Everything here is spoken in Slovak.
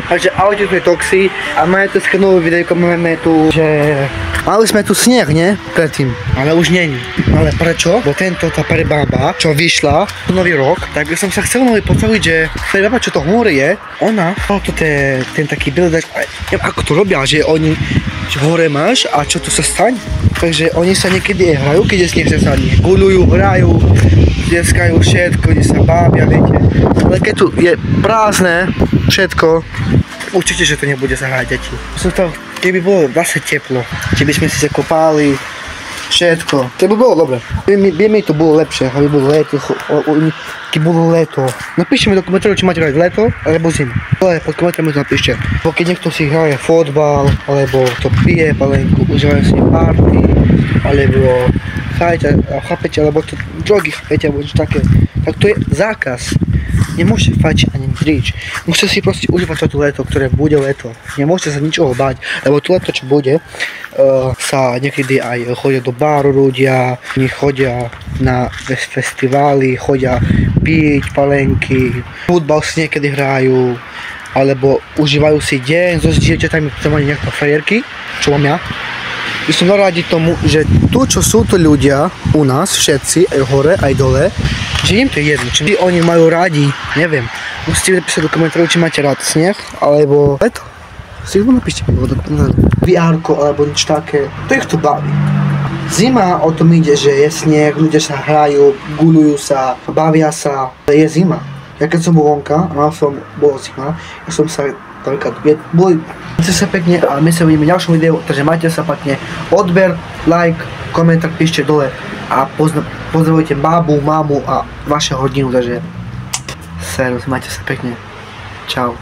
Takže ahojte, sme Toxy a máme tu novú videjko, máme tu, že mali sme tu sneh, nie? Predtým, ale už není. Ale prečo? Bo tento, tá prebába, čo vyšla nový rok, tak by som sa chcel nový postaviť, že prebába, čo to hore je, ona, to ten taký bielý, neviem ako to robia, že oni hore máš a čo tu sa stane? Takže oni sa niekedy hrajú, keď je sneh sa stane. Guľujú, hrajú, dneskajú všetko, oni sa bávia, viete. Ale keď tu je prázdne všetko, určite, že to nebude sa hrať deti. Keby bolo zase teplo, keby sme si sa kopali, všetko, to by bolo dobre. By mi to bolo lepšie, aby bolo leto, keď bolo leto. Napíšte mi do komentárov, či máte hrať leto, alebo zimu. Ale pod komentármi to napíšte. Keď niekto si hraje fotbal, alebo to pije palenku, užívajú si party, alebo chápete, alebo to drogy, chápete, alebo niečo také. Tak to je zákaz. Nemôžete fajčiť ani drič. Musíte si proste užívať toto leto, ktoré bude leto. Nemôžete sa ničoho báť, lebo to leto, čo bude, sa niekedy aj chodia do baru ľudia, chodia na festivály, chodia piť palenky, futbal si niekedy hrajú, alebo užívajú si deň so dieťatami, čo majú nejaké frajerky, čo mám ja. By som naradil tomu, že tu, čo sú to ľudia u nás, všetci, aj hore, aj dole, že im to je jedno, či oni majú radi, neviem. Musíte napísať do komentárov, či máte rád sneh, alebo leto. Si ho napíšte do komentárov. VR-ko, alebo niečo také, to ich to baví. Zima o tom ide, že je sneh, ľudia sa hrajú, guľujú sa, bavia sa, je zima. Ja keď som bol vonka, a bolo zima, ja som sa majte sa pekne a my sa vidíme v ďalšom videu, takže majte sa pekne, odber, like, komentár píšte dole a pozdravujte babu, mamu a vaše hodinu, takže servus, majte sa pekne, čau.